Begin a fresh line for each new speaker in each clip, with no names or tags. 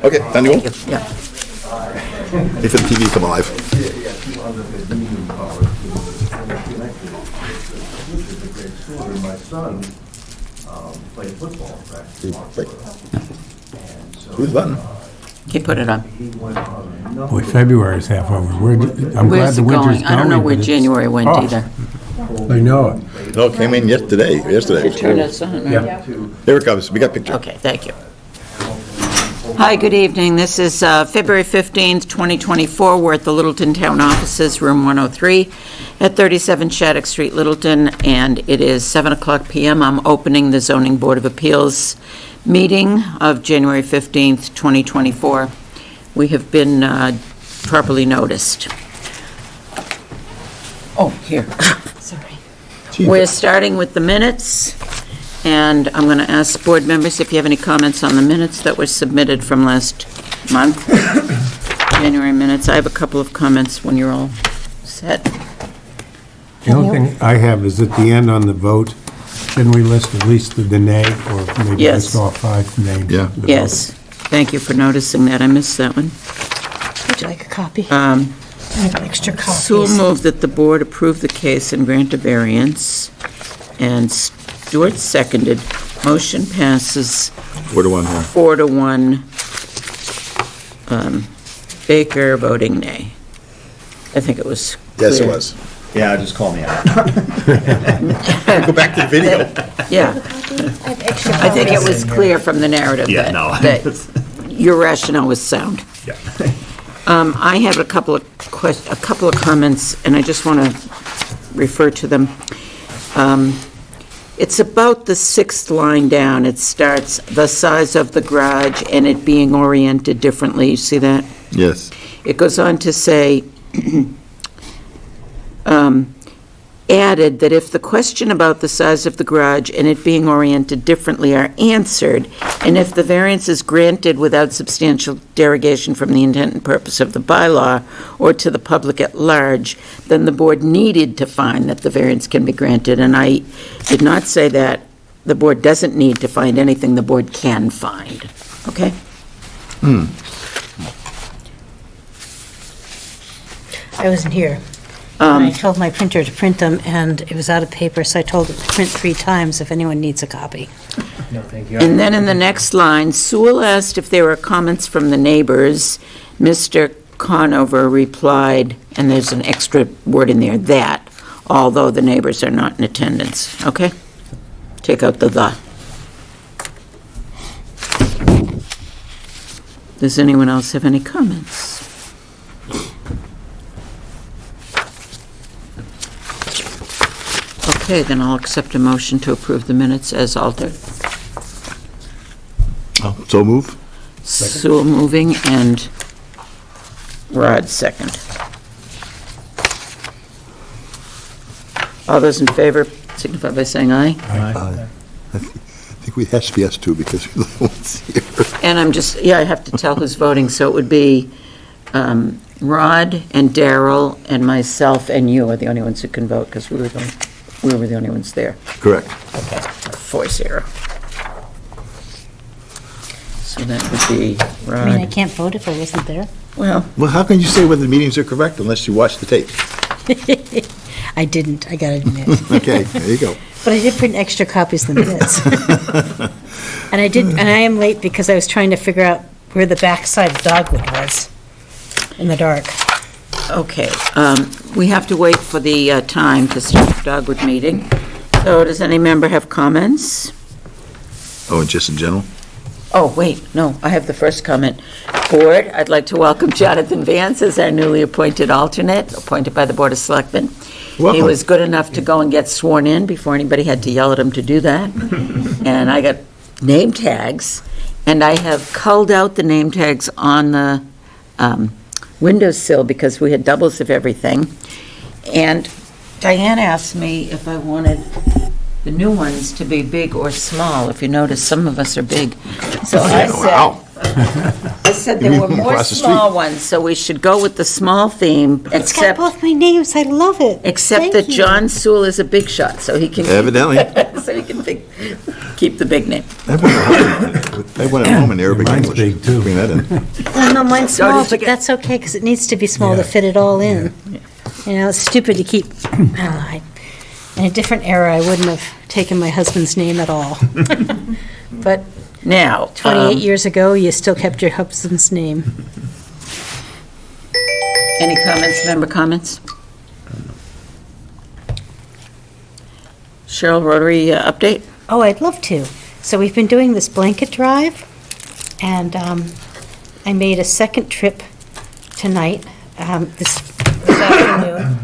Okay, time to go.
Yeah.
Wait for the TV to come alive.
My son played football back.
Who's button?
He put it on.
Boy, February's half over. I'm glad
Where's
the
it
winter's
going? I don't know
going,
where
but it's-
January went
Oh,
either.
I know it.
No, it came in yesterday.
Turn us on, right?
Yeah.
Here it comes. We got picture.
Okay, thank you. Hi, good evening. This is February 15th, 2024. We're at the Littleton Town Offices, Room 103, at 37 Shattuck Street, Littleton, and it is 7 o'clock PM. I'm opening the Zoning Board of Appeals meeting of January 15th, 2024. We have been properly noticed. Oh, here. Sorry. We're starting with the minutes. And I'm going to ask board members if you have any comments on the minutes that were submitted from last month, January minutes. I have a couple of comments when you're all set.
The only thing I have is at the end on the vote, shouldn't we list at least the nay, or maybe
Yes.
list all 5 names?
Yeah.
of the
Yes, thank you for noticing that. I missed that one.
Would you like a copy? I have extra copies.
Sewell moved that the board approve the case and grant a variance, and Stewart seconded. Motion passes
4-1 here.
4-1. Baker voting nay. I think it was
Yes, it
clear.
was.
Yeah, just call me out.
Go back to the video.
Yeah.
I have extra
I think it
copies.
was clear from the narrative
Yeah,
that,
no.
that your rationale was sound.
Yeah.
I have a couple of comments, and I just want to refer to them. It's about the 6th line down. It starts, the size of the garage and it being oriented differently. You see that?
Yes.
It goes on to say, added that if the question about the size of the garage and it being oriented differently are answered, and if the variance is granted without substantial derogation from the intent and purpose of the bylaw or to the public at large, then the board needed to find that the variance can be granted. And I did not say that. The board doesn't need to find anything, the board can find. Okay?
I wasn't here. And I told my printer to print them, and it was out of paper, so I told it to print 3 times if anyone needs a copy.
No, thank you.
And then in the next line, Sewell asked if there were comments from the neighbors. Mr. Conover replied, and there's an extra word in there, that, although the neighbors are not in attendance. Okay? Take out the. Does anyone else have any comments? Okay, then I'll accept a motion to approve the minutes as altered.
Oh, so move.
Sewell moving and Rod second. All those in favor signify by saying aye.
I think we has to be us two because we're the ones here.
And I'm just, I have to tell who's voting, so it would be Rod and Darrell and myself and you are the only ones who can vote because we were the only ones there.
Correct.
Okay, 4-0. So that would be
I mean, I
Rod.
can't vote if I wasn't there.
Well,
Well, how can you say whether the meetings are correct unless you watch the tape?
I didn't, I gotta admit.
Okay, there you go.
But I did print extra copies of the minutes. And I am late because I was trying to figure out where the backside of Dogwood was in the dark.
okay, we have to wait for the time to start the Dogwood meeting. So does any member have comments?
Oh, and just in general?
Oh, wait, no, I have the first comment. Board, I'd like to welcome Jonathan Vance as our newly appointed alternate, appointed by the Board of Selectmen. He
Welcome.
was good enough to go and get sworn in before anybody had to yell at him to do that. And I got name tags, and I have culled out the name tags on the windowsill because we had doubles of everything. And Diane asked me if I wanted the new ones to be big or small. If you notice, some of us are big. So I
Wow.
said
You
there
mean
were
from
more
across the
small ones, so we should go with the small theme,
It's got
except,
both my names, I love it.
except
Thank
that
you.
John Sewell is a big shot, so he can,
Evidently.
so he can think. Keep the big name.
I went at home in Arabic
Mine's
English.
big, too.
Bring that in.
Well, no, mine's
So
small,
did you
but
get-
that's okay, because it needs to be small to
Yeah.
fit it all in. You know, it's stupid to keep, I don't know, in a different era, I wouldn't have taken my husband's name at all. But
Now.
28 years ago, you still kept your husband's name.
Any comments, member comments? Cheryl, Rotary update?
Oh, I'd love to. So we've been doing this blanket drive, and I made a second trip tonight, this afternoon.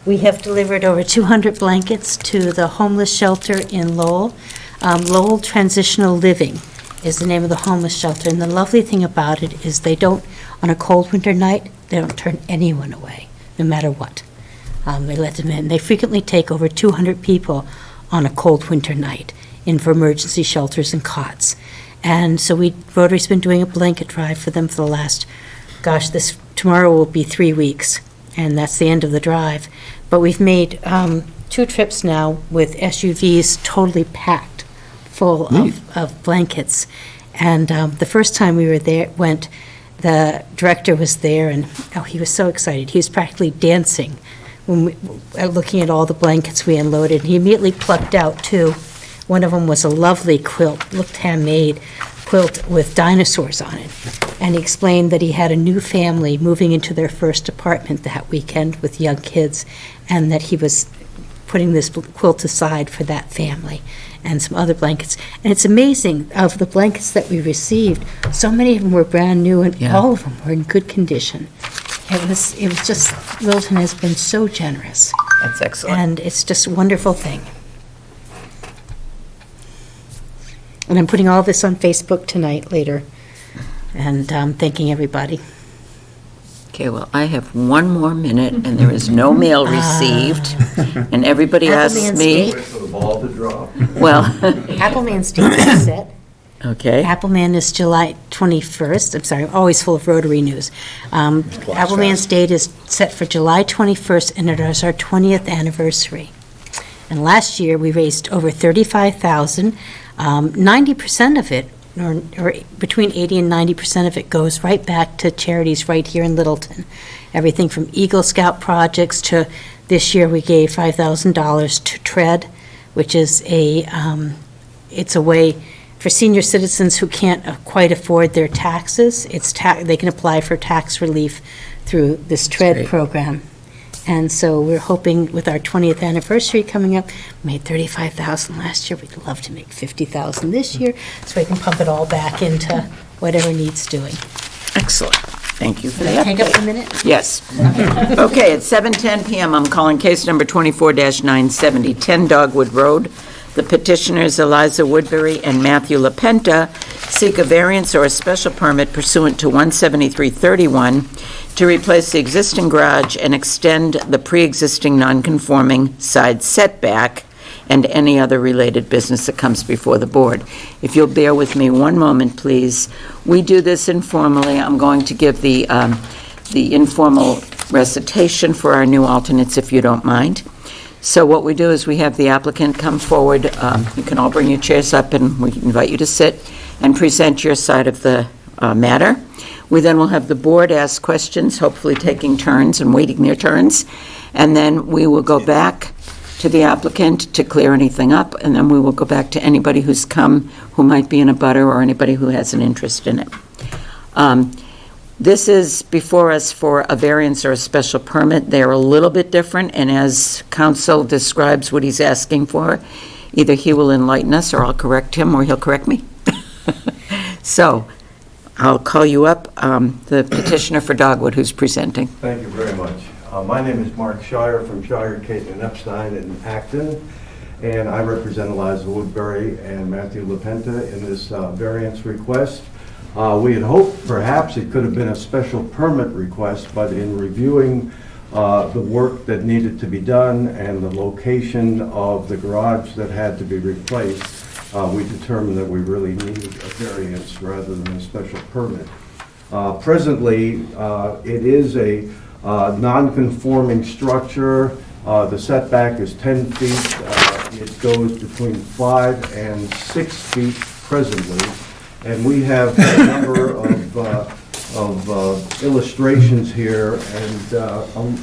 We have delivered over 200 blankets to the homeless shelter in Lowell. Lowell Transitional Living is the name of the homeless shelter, and the lovely thing about it is they don't, on a cold winter night, they don't turn anyone away, no matter what. They let them in. They frequently take over 200 people on a cold winter night in for emergency shelters and cots. And so Rotary's been doing a blanket drive for them for the last, tomorrow will be 3 weeks, and that's the end of the drive. But we've made 2 trips now with SUVs totally packed full of blankets. And the first time we were there, the director was there, and he was so excited. He was practically dancing when looking at all the blankets we unloaded. He immediately plucked out 2. One of them was a lovely quilt, looked handmade, quilt with dinosaurs on it. And he explained that he had a new family moving into their first apartment that weekend with young kids, and that he was putting this quilt aside for that family and some other blankets. And it's amazing, of the blankets that we received, so many of them were brand new, and
Yeah.
all of them were in good condition. It was just, Littleton has been so generous,
That's excellent.
and it's just a wonderful thing. And I'm putting all this on Facebook tonight, later, and thanking everybody.
Okay, well, I have one more minute, and there is no mail received, and everybody asks
Appleman's
me,
Day.
Wait for the ball to drop.
well,
Appleman's date is set.
okay,
Appleman is July 21st. I'm sorry, I'm always full of Rotary news. Appleman's date is set for July 21st, and it is our 20th anniversary. And last year, we raised over $35,000. 90% of it, or between 80 and 90% of it, goes right back to charities right here in Littleton. Everything from Eagle Scout projects to, this year, we gave $5,000 to TREAD, which is it's a way for senior citizens who can't quite afford their taxes. They can apply for tax relief through this TREAD
great.
program. And so we're hoping, with our 20th anniversary coming up, we made $35,000 last year. We'd love to make $50,000 this year, so we can pump it all back into whatever needs doing.
excellent. Thank you for
Did I
that.
take up a minute?
Yes. Okay, at 7:10 PM, I'm calling case number 24-970, 10 Dogwood Road. The petitioners Eliza Woodbury and Matthew LaPenta seek a variance or a special permit pursuant to 17331 to replace the existing garage and extend the pre-existing non-conforming side setback and any other related business that comes before the board. If you'll bear with me one moment, please. We do this informally. I'm going to give the informal recitation for our new alternates, if you don't mind. So what we do is we have the applicant come forward. You can all bring your chairs up, and we invite you to sit and present your side of the matter. We then will have the board ask questions, hopefully taking turns and waiting their turns. And then we will go back to the applicant to clear anything up, and then we will go back to anybody who's come who might be in a butter or anybody who has an interest in it. This is before us for a variance or a special permit. They're a little bit different, and as counsel describes what he's asking for, either he will enlighten us, or I'll correct him, or he'll correct me. So, I'll call you up, the petitioner for Dogwood who's presenting.
Thank you very much. My name is Mark Shire from Shire, Caton, and Epstein in Acton, and I represent Eliza Woodbury and Matthew LaPenta in this variance request. We had hoped perhaps it could have been a special permit request, but in reviewing the work that needed to be done and the location of the garage that had to be replaced, we determined that we really needed a variance rather than a special permit. Presently, it is a non-conforming structure. The setback is 10 feet It goes between 5 and 6 feet presently, and we have a number of illustrations here, and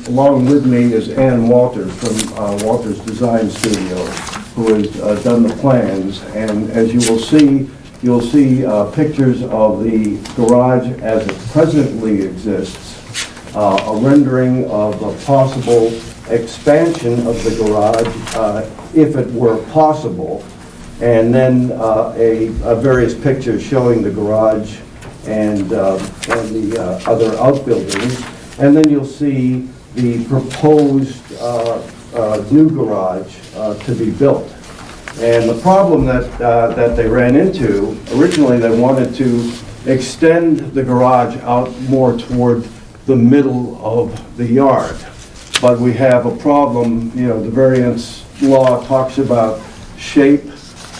along with me is Ann Walters from Walters Design Studio, who has done the plans. And as you will see, you'll see pictures of the garage as it presently exists, a rendering of a possible expansion of the garage if it were possible, and then various pictures showing the garage and the other outbuildings. And then you'll see the proposed new garage to be built. And the problem that they ran into, originally they wanted to extend the garage out more toward the middle of the yard. But we have a problem, you know, the variance law talks about shape,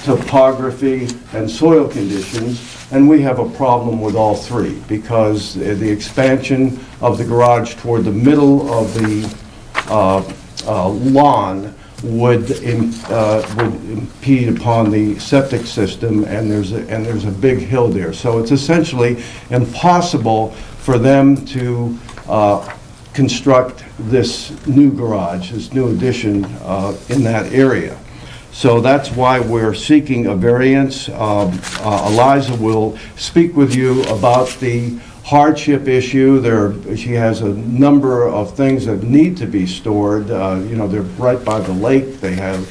topography, and soil conditions, and we have a problem with all three, because the expansion of the garage toward the middle of the lawn would impede upon the septic system, and there's a big hill there. So it's essentially impossible for them to construct this new garage, this new addition in that area. So that's why we're seeking a variance. Eliza will speak with you about the hardship issue. She has a number of things that need to be stored. You know, they're right by the lake. They have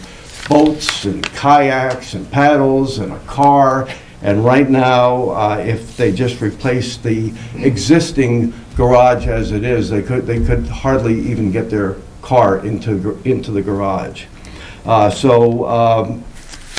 boats and kayaks and paddles and a car. And right now, if they just replace the existing garage as it is, they could hardly even get their car into the garage. So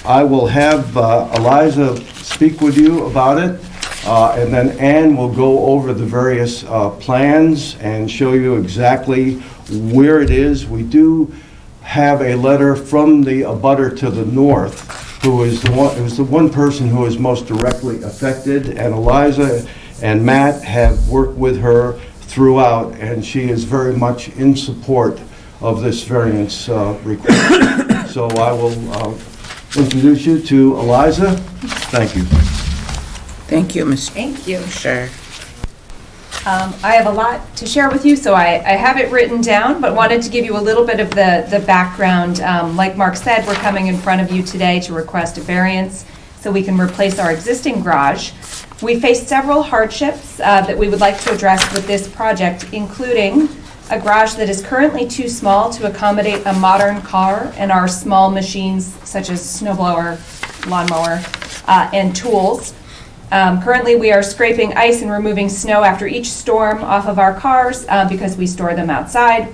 I will have Eliza speak with you about it, and then Ann will go over the various plans and show you exactly where it is. We do have a letter from the abutter to the north, who is the one person who is most directly affected, and Eliza and Matt have worked with her throughout, and she is very much in support of this variance request. So I will introduce you to Eliza. Thank you.
Thank you, Mr.
Thank you.
Sure.
I have a lot to share with you, so I have it written down, but wanted to give you a little bit of the background. Like Mark said, we're coming in front of you today to request a variance so we can replace our existing garage. We face several hardships that we would like to address with this project, including a garage that is currently too small to accommodate a modern car and our small machines such as snowblower, lawnmower, and tools. Currently, we are scraping ice and removing snow after each storm off of our cars because we store them outside.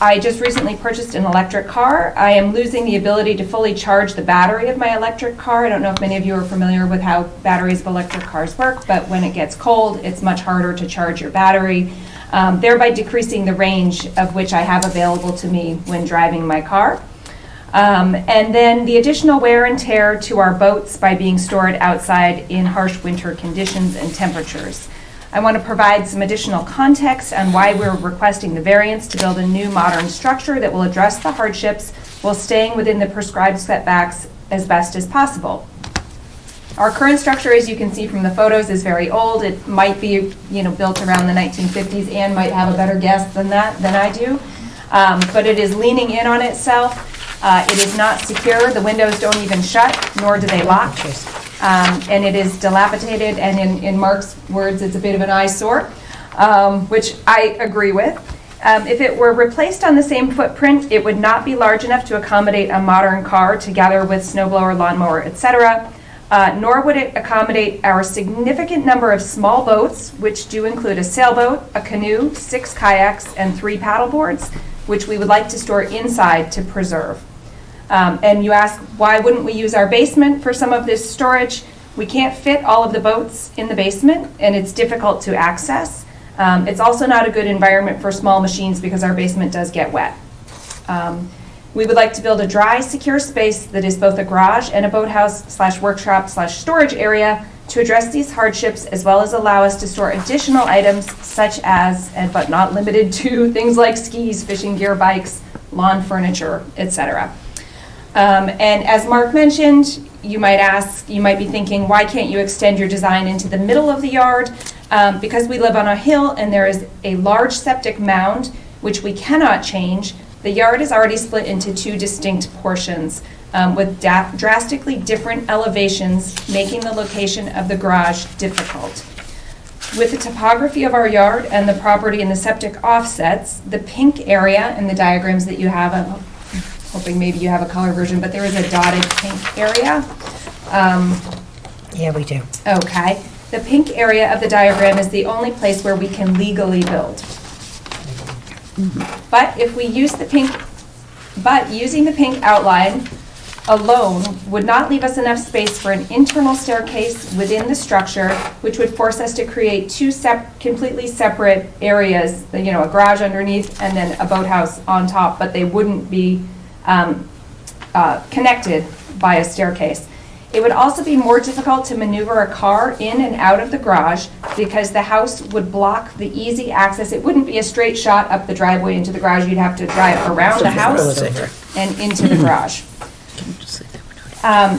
I just recently purchased an electric car. I am losing the ability to fully charge the battery of my electric car. I don't know if many of you are familiar with how batteries of electric cars work, but when it gets cold, it's much harder to charge your battery, thereby decreasing the range of which I have available to me when driving my car. And then the additional wear and tear to our boats by being stored outside in harsh winter conditions and temperatures. I want to provide some additional context on why we're requesting the variance to build a new modern structure that will address the hardships while staying within the prescribed setbacks as best as possible. Our current structure, as you can see from the photos, is very old. It might be, built around the 1950s. Ann might have a better guess than I do. But it is leaning in on itself. It is not secure. The windows don't even shut, nor do they lock. And it is dilapidated, and in Mark's words, it's a bit of an eyesore, which I agree with. If it were replaced on the same footprint, it would not be large enough to accommodate a modern car together with snowblower, lawnmower, etc., nor would it accommodate our significant number of small boats, which do include a sailboat, a canoe, 6 kayaks, and 3 paddleboards, which we would like to store inside to preserve. And you ask, why wouldn't we use our basement for some of this storage? We can't fit all of the boats in the basement, and it's difficult to access. It's also not a good environment for small machines because our basement does get wet. We would like to build a dry, secure space that is both a garage and a boathouse/workshop/storage area to address these hardships, as well as allow us to store additional items such as, but not limited to, things like skis, fishing gear, bikes, lawn furniture, etc. And as Mark mentioned, you might be thinking, why can't you extend your design into the middle of the yard? Because we live on a hill and there is a large septic mound, which we cannot change. The yard is already split into two distinct portions with drastically different elevations, making the location of the garage difficult. With the topography of our yard and the property and the septic offsets, the pink area in the diagrams that you have, I'm hoping maybe you have a color version, but there is a dotted pink area.
Yeah, we do.
Okay. The pink area of the diagram is the only place where we can legally build. But if we use the pink, using the pink outline alone would not leave us enough space for an internal staircase within the structure, which would force us to create two completely separate areas, a garage underneath and then a boathouse on top, but they wouldn't be connected by a staircase. It would also be more difficult to maneuver a car in and out of the garage because the house would block the easy access. It wouldn't be a straight shot up the driveway into the garage. You'd have to drive around the house and into the garage.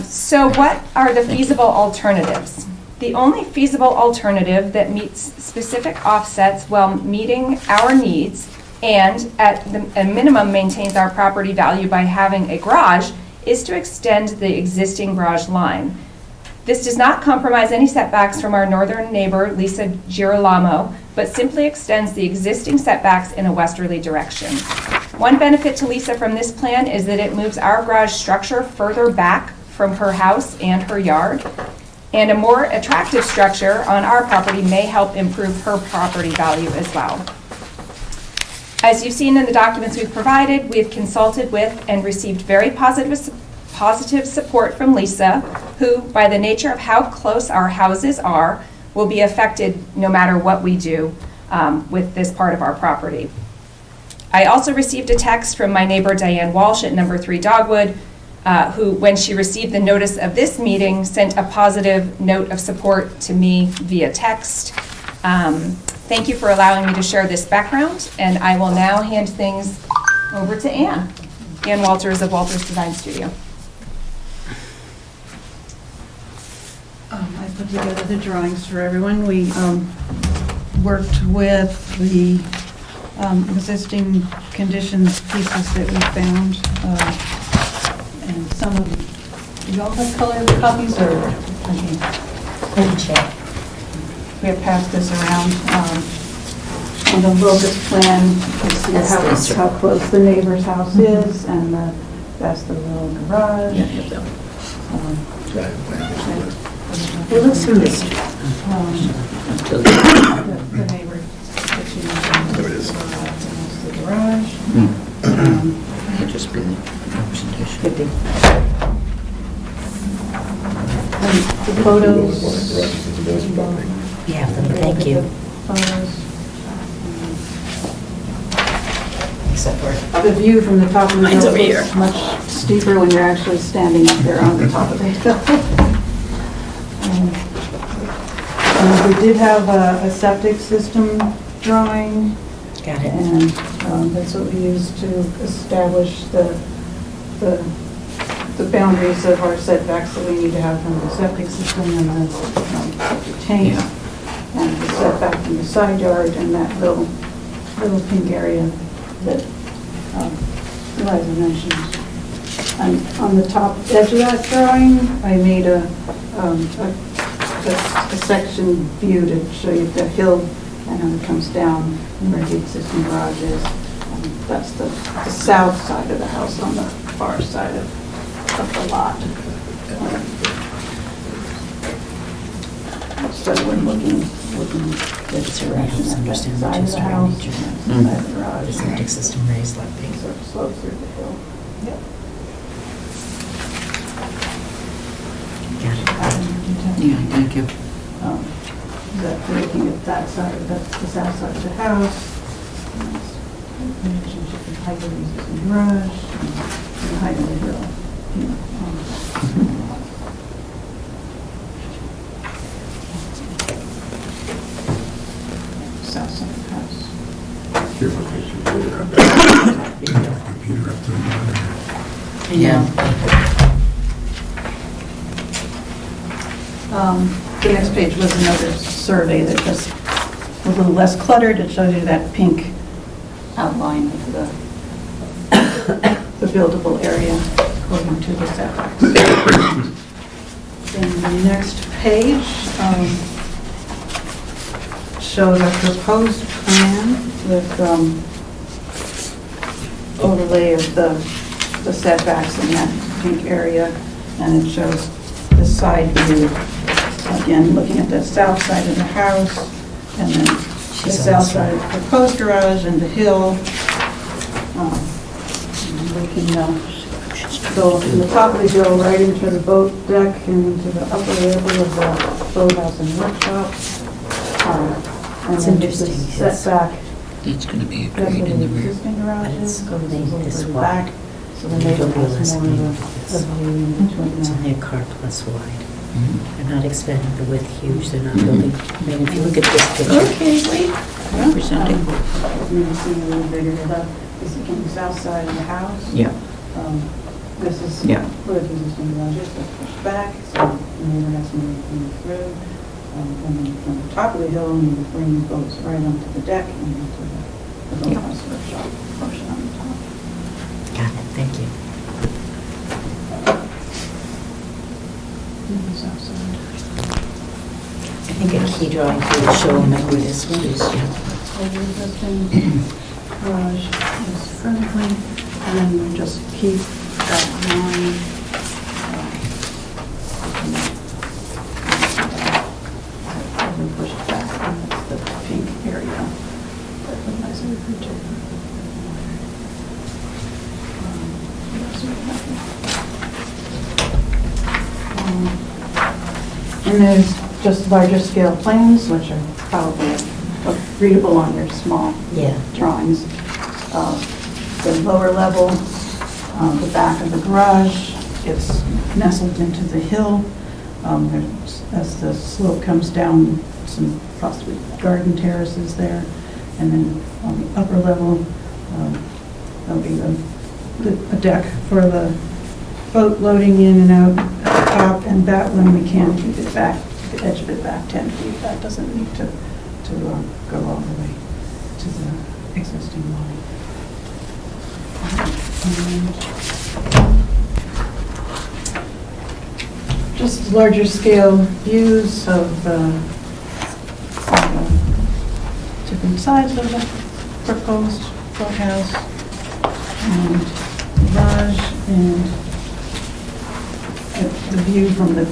So what are the feasible alternatives? The only feasible alternative that meets specific offsets while meeting our needs and at a minimum maintains our property value by having a garage is to extend the existing garage line. This does not compromise any setbacks from our northern neighbor, Lisa Girolamo, but simply extends the existing setbacks in a westerly direction. One benefit to Lisa from this plan is that it moves our garage structure further back from her house and her yard, and a more attractive structure on our property may help improve her property value as well. As you've seen in the documents we've provided, we have consulted with and received very positive support from Lisa, who, by the nature of how close our houses are, will be affected no matter what we do with this part of our property. I also received a text from my neighbor Diane Walsh at number 3 Dogwood, who, when she received the notice of this meeting, sent a positive note of support to me via text. Thank you for allowing me to share this background, and I will now hand things over to Ann. Ann Walters of Walters Design Studio.
I put together the drawings for everyone. We worked with the existing conditions pieces that we found, and some of them, do you all have color copies or? We have passed this around. On the locust plan, you can see how close the neighbor's house is, and that's the little garage.
It looks familiar.
The neighbor, there it is. The garage.
Just been representation.
The photos.
We have them, thank you.
Photos.
Except for
The view from the top of the
Mine's
hill
over here.
is much steeper when you're actually standing up there on the top of the hill. We did have a septic system drawing,
Got it.
and that's what we used to establish the boundaries of our setbacks that we need to have from the septic system and the septic tank, and the setback from the side yard, and that little pink area that Eliza mentioned. And on the top edge of that drawing, I made a section view to show you the hill and how it comes down where the existing garage is. That's the south side of the house on the far side of the lot. So when looking at the direction of that side of the house, and that side of the garage,
the septic system raised like these.
sort of slopes through the hill. Yep.
Got it.
Yeah, thank you.
That looking at that side, that's the south side of the house. And that's the relationship with height of the existing garage and the height of the hill. South side of the house.
Computer up to the monitor.
Yeah.
The next page was another survey that just was a little less cluttered. It shows you that pink outline of the buildable area according to the setbacks. Then the next page shows a proposed plan with overlay of the setbacks in that pink area, and it shows the side view, again, looking at the south side of the house, and then the south side of the proposed garage and the hill. And we can go from the top of the hill right into the boat deck and into the upper level of the boathouse and workshop. And
It's
then this
interesting,
is
yes.
setback.
It's going to be a
That's
grade
where
in the
the
rear.
existing garages.
it's going
This is
to be
over
this
the
wide.
back, so the neighbor
It'll be
has
less
more
than
of
this.
a view in between
It's
there.
only a car plus wide.
Mhm.
They're not expanding the width huge, they're not building, I mean, if you look at this picture.
Okay, wait. Presenting.
You can see a little bigger. This is from the south side of the house.
Yeah.
This is
Yeah.
where the existing garage is, that's pushed back, so the neighbor has to move through. And then from the top of the hill, you bring the boats right onto the deck and into the boathouse workshop portion on the top.
Got it, thank you.
And the south side.
I think a key drawing here would show them where this one is.
So the existing garage is currently, and then we just keep that line. And push it back, and that's the pink area. That was nice and picture. And there's just larger scale plans, which are probably readable on your small
Yeah.
drawings. The lower level, the back of the garage, it's nestled into the hill. There's, as the slope comes down, some possibly garden terraces there. And then on the upper level, there'll be a deck for the boat loading in and out at the top, and that one we can keep it back, the edge of it back 10 feet. That doesn't need to go all the way to the existing line. And just larger scale views of different sides of the proposed boathouse and garage, and the view from the,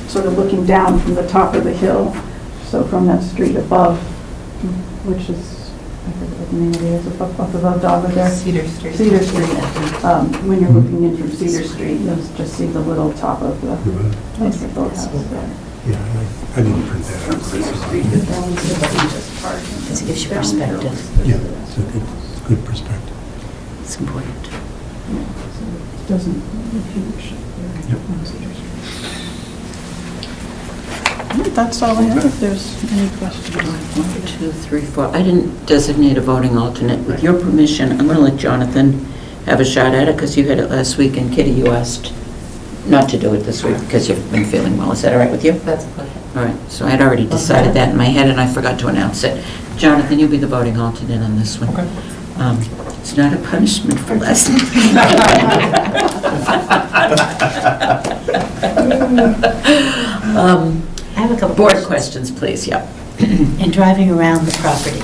sort of looking down from the top of the hill, so from that street above, which is, I forget what the name of it is, up above Dogwood there. Cedar Street. Cedar Street. When you're looking in from Cedar Street, you'll just see the little top of the boathouse there.
Yeah, I didn't print that out.
It gives you perspective.
Yeah, it's a good perspective.
It's important.
It doesn't look huge.
Yep.
on Cedar Street. That's all I have, if there's any questions.
1, 2, 3, 4. I didn't designate a voting alternate. With your permission, I'm going to let Jonathan have a shot at it, because you had it last week, and Kitty, you asked not to do it this week because you've been feeling well. Is that all right with you?
That's a pleasure.
All right, so I had already decided that in my head, and I forgot to announce it. Jonathan, you'll be the voting alternate on this one. It's not a punishment for last
I have a couple
Board
questions.
questions, please, yep.
In driving around the property,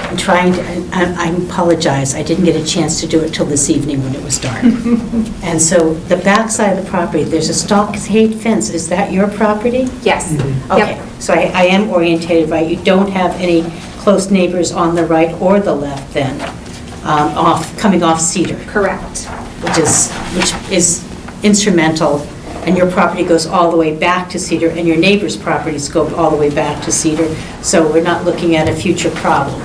and trying to, I apologize, I didn't get a chance to do it till this evening when it was dark. And so the backside of the property, there's a stockade fence. Is that your property?
Yes.
Okay,
Yep.
so I am orientated right. You don't have any close neighbors on the right or the left then, coming off Cedar,
Correct.
which is instrumental, and your property goes all the way back to Cedar, and your neighbor's properties go all the way back to Cedar, so we're not looking at a future problem.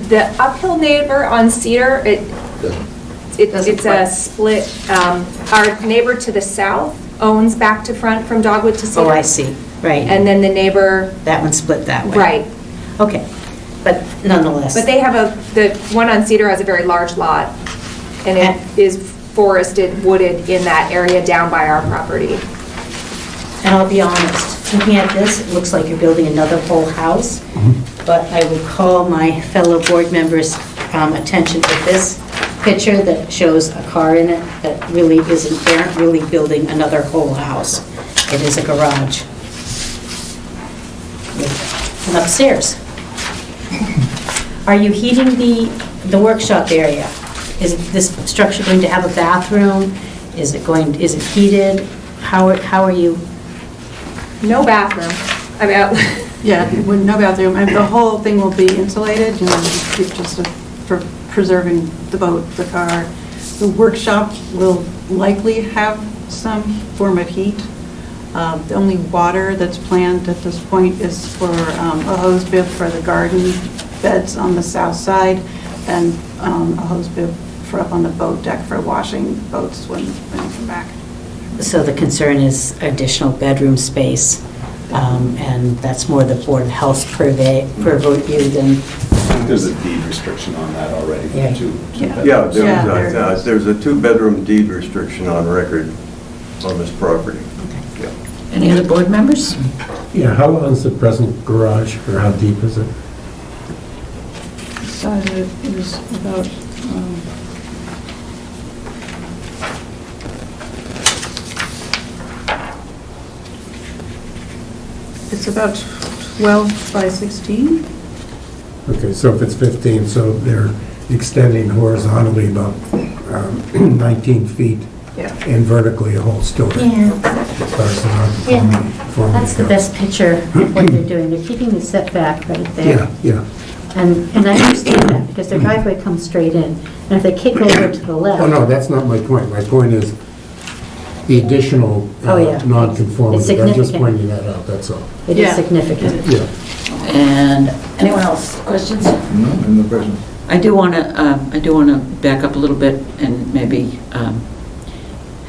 The uphill neighbor on Cedar, it's a split. Our neighbor to the south owns back to front from Dogwood to Cedar.
Oh, I see, right.
And then the neighbor,
That one split that way.
right.
Okay, but nonetheless.
But they have the one on Cedar has a very large lot, and it is forested, wooded in that area down by our property.
And I'll be honest, looking at this, it looks like you're building another whole house. But I would call my fellow board members' attention to this picture that shows a car in it that really isn't, they aren't really building another whole house. It is a garage. And upstairs. Are you heating the workshop area? Is this structure going to have a bathroom? Is it heated? How are you?
No bathroom. I mean,
Yeah, with no bathroom, and the whole thing will be insulated, just for preserving the boat, the car. The workshop will likely have some form of heat. The only water that's planned at this point is for a hose bib for the garden beds on the south side, and a hose bib for up on the boat deck for washing boats when you come back.
So the concern is additional bedroom space, and that's more the Board of Health's purview than...
There's a deed restriction on that already.
Yeah.
Yeah, there's a two-bedroom deed restriction on record on this property. Yeah.
Any other board members?
Yeah, how long is the present garage, or how deep is it?
The size of it is about, it's about 12 by 16.
Okay, so if it's 15, so they're extending horizontally about 19 feet
Yeah.
and vertically a whole story.
Yeah,
As far as the non-conformity
that's the
goes.
best picture of what they're doing. They're keeping the setback right there.
Yeah.
And I understand that, because their driveway comes straight in. And if they kick over to the left...
Oh, no, that's not my point. My point is the additional
Oh, yeah.
non-conformity.
It's
I'm just
significant.
pointing that out, that's all.
It is significant.
Yeah.
And anyone else? Questions?
No questions.
I do want to back up a little bit and maybe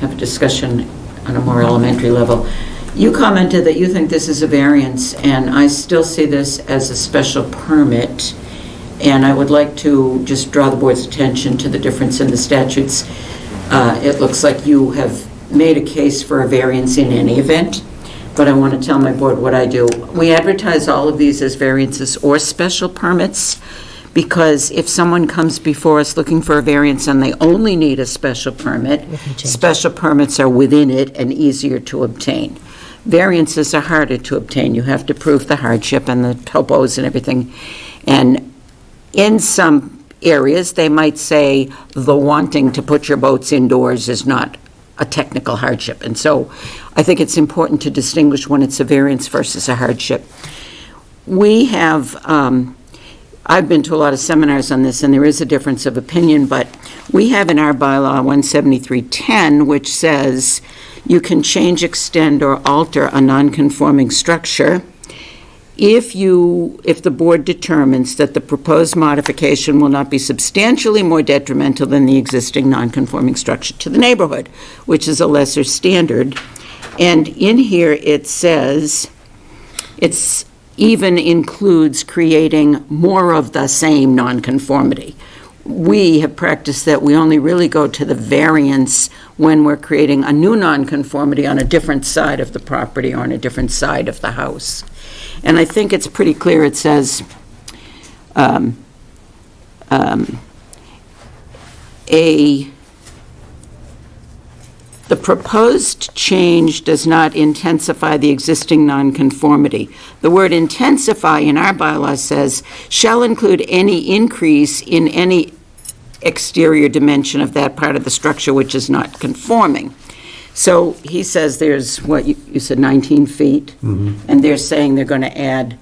have a discussion on a more elementary level. You commented that you think this is a variance, and I still see this as a special permit, and I would like to just draw the board's attention to the difference in the statutes. It looks like you have made a case for a variance in any event, but I want to tell my board what I do. We advertise all of these as variances or special permits, because if someone comes before us looking for a variance and they only need a special permit, special permits are within it and easier to obtain. Variances are harder to obtain. You have to prove the hardship and the topos and everything. And in some areas, they might say the wanting to put your boats indoors is not a technical hardship. And so I think it's important to distinguish when it's a variance versus a hardship. We have, I've been to a lot of seminars on this, and there is a difference of opinion, but we have in our bylaw 17310, which says you can change, extend, or alter a non-conforming structure if the board determines that the proposed modification will not be substantially more detrimental than the existing non-conforming structure to the neighborhood, which is a lesser standard. And in here, it says it's even includes creating more of the same nonconformity. We have practiced that we only really go to the variance when we're creating a new nonconformity on a different side of the property or on a different side of the house. And I think it's pretty clear. It says the proposed change does not intensify the existing nonconformity. The word intensify in our bylaw says, shall include any increase in any exterior dimension of that part of the structure which is not conforming. So he says there's, what, you said 19 feet? And they're saying they're going to add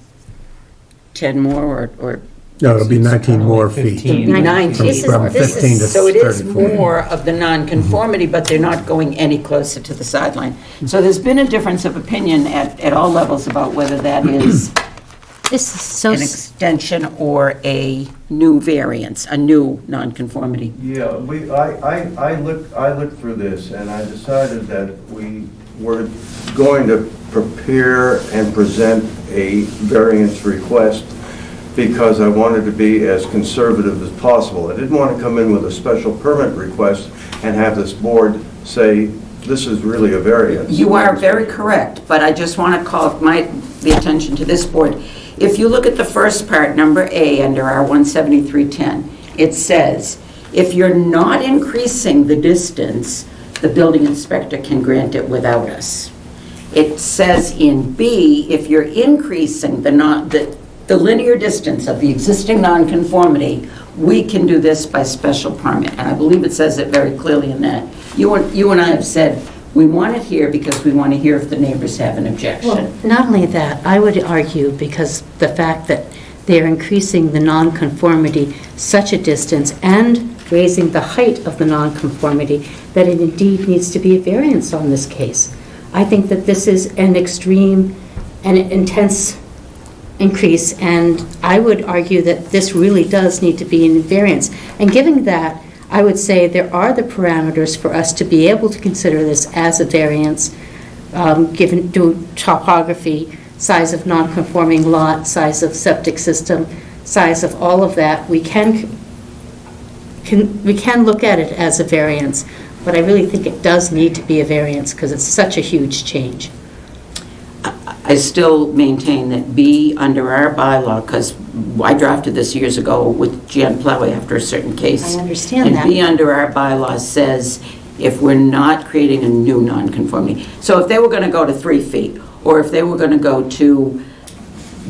10 more or
No, it'll be 19 more feet.
15.
9 feet.
From 15 to
So it is
34.
more of the nonconformity, but they're not going any closer to the sideline. So there's been a difference of opinion at all levels about whether that is
This is so,
an extension or a new variance, a new nonconformity.
Yeah, I looked through this, and I decided that we were going to prepare and present a variance request because I wanted to be as conservative as possible. I didn't want to come in with a special permit request and have this board say, this is really a variance.
You are very correct, but I just want to call the attention to this board. If you look at the first part, number A, under our 17310, it says, if you're not increasing the distance, the building inspector can grant it without us. It says in B, if you're increasing the linear distance of the existing nonconformity, we can do this by special permit. And I believe it says it very clearly in that. You and I have said, we want it here because we want to hear if the neighbors have an objection.
Well, not only that, I would argue, because the fact that they're increasing the nonconformity such a distance and raising the height of the nonconformity, that it indeed needs to be a variance on this case. I think that this is an extreme and intense increase, and I would argue that this really does need to be in variance. And given that, I would say there are the parameters for us to be able to consider this as a variance, given due topography, size of non-conforming lot, size of septic system, size of all of that. We can look at it as a variance, but I really think it does need to be a variance because it's such a huge change.
I still maintain that B, under our bylaw, because I drafted this years ago with Jan Plowey after a certain case.
I understand that.
And B, under our bylaw, says if we're not creating a new nonconformity. So if they were going to go to 3 feet, or if they were going to go to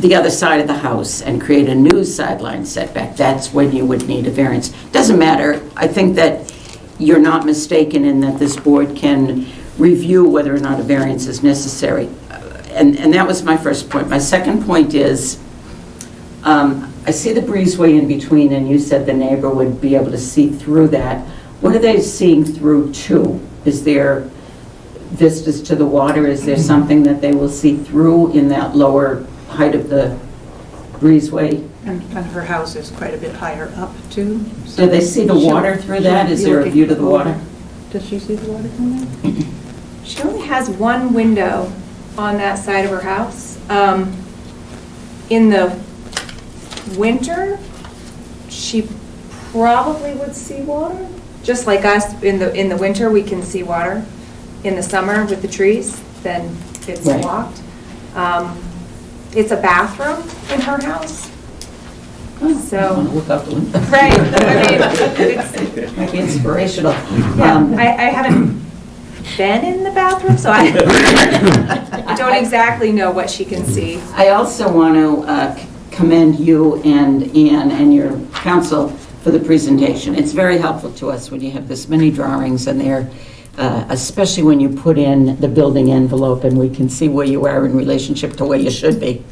the other side of the house and create a new sideline setback, that's when you would need a variance. Doesn't matter. I think that you're not mistaken in that this board can review whether or not a variance is necessary. And that was my first point. My second point is, I see the breezeway in between, and you said the neighbor would be able to see through that. What are they seeing through to? Is there vistas to the water? Is there something that they will see through in that lower height of the breezeway?
And her house is quite a bit higher up, too.
Do they see the water through that? Is there a view to the water?
Does she see the water from there?
She only has one window on that side of her house. In the winter, she probably would see water. Just like us, in the winter, we can see water. In the summer with the trees, then it's
Right.
blocked. It's a bathroom in her house.
I want to
So,
look out the window.
right, I mean, it's,
Might be inspirational.
yeah, I haven't been in the bathroom, so I don't exactly know what she can see.
I also want to commend you and Ann and your council for the presentation. It's very helpful to us when you have this many drawings and they're, especially when you put in the building envelope and we can see where you are in relationship to where you should be.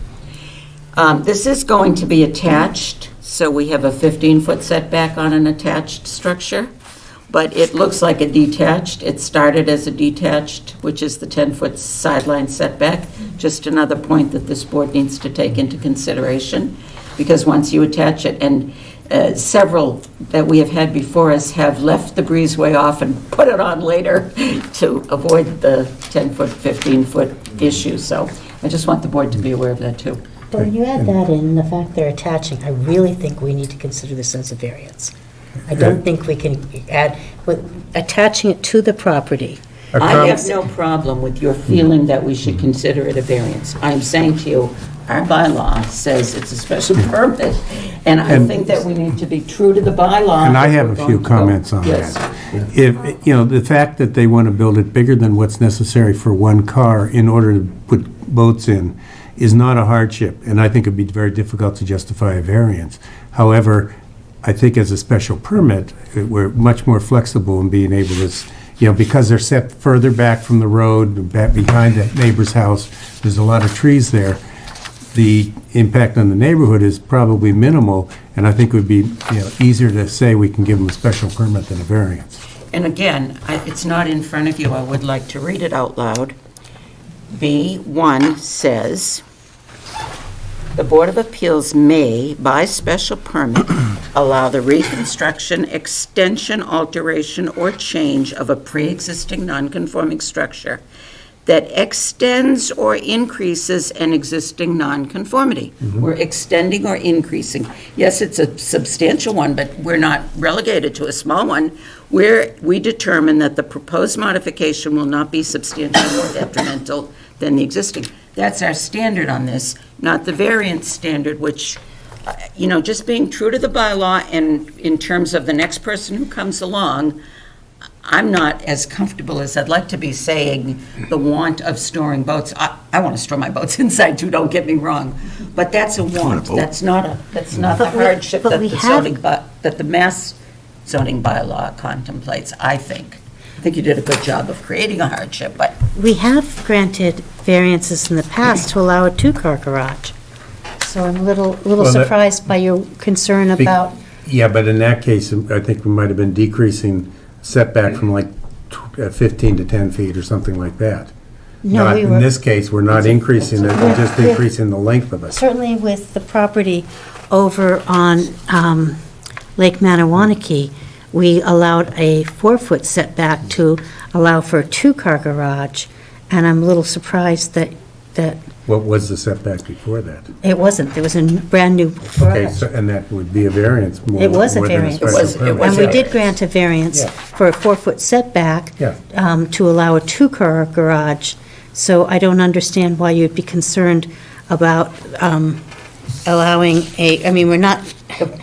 This is going to be attached, so we have a 15-foot setback on an attached structure, but it looks like a detached. It started as a detached, which is the 10-foot sideline setback. Just another point that this board needs to take into consideration, because once you attach it, and several that we have had before us have left the breezeway off and put it on later to avoid the 10-foot, 15-foot issue. So I just want the board to be aware of that, too.
But when you add that in, the fact they're attaching, I really think we need to consider this as a variance. I don't think we can add, with attaching it to the property.
I have no problem with your feeling that we should consider it a variance. I'm saying to you, our bylaw says it's a special permit, and I think that we need to be true to the bylaw.
And I
if
have
we're
a few
going to go.
comments on
Yes.
that. If, the fact that they want to build it bigger than what's necessary for one car in order to put boats in is not a hardship, and I think it'd be very difficult to justify a variance. However, I think as a special permit, we're much more flexible in being able to, because they're set further back from the road, back behind that neighbor's house, there's a lot of trees there. The impact on the neighborhood is probably minimal, and I think it would be easier to say we can give them a special permit than a variance.
And again, it's not in front of you. I would like to read it out loud. B1 says, the Board of Appeals may, by special permit, allow the reconstruction, extension, alteration, or change of a pre-existing non-conforming structure that extends or increases an existing nonconformity. We're extending or increasing. Yes, it's a substantial one, but we're not relegated to a small one, where we determine that the proposed modification will not be substantially more detrimental than the existing. That's our standard on this, not the variance standard, which, just being true to the bylaw and in terms of the next person who comes along, I'm not as comfortable as I'd like to be saying the want of storing boats. I want to store my boats inside too, don't get me wrong. But that's a want.
boat.
That's not the
But we-
hardship
but
that
we
the
have-
that the mass zoning bylaw contemplates, I think. I think you did a good job of creating a hardship, but
We have granted variances in the past to allow a two-car garage. So I'm a little
Well, that-
surprised by your concern about,
Yeah, but in that case, I think we might have been decreasing setback from like 15 to 10 feet or something like that.
no,
Not
we
in
were,
this case, we're not increasing it, we're just
We're-
increasing the length of it.
certainly with the property over on Lake Manawanaki, we allowed a 4-foot setback to allow for a two-car garage, and I'm a little surprised that
What was the setback before that?
it wasn't. There was a brand-new
Okay,
garage.
so, and that would be a variance more.
It was a
more than
variance.
special
It was
permit.
And we
a
did grant a variance
Yeah.
for a 4-foot setback
Yeah.
to allow a two-car garage. So I don't understand why you'd be concerned about allowing we're not,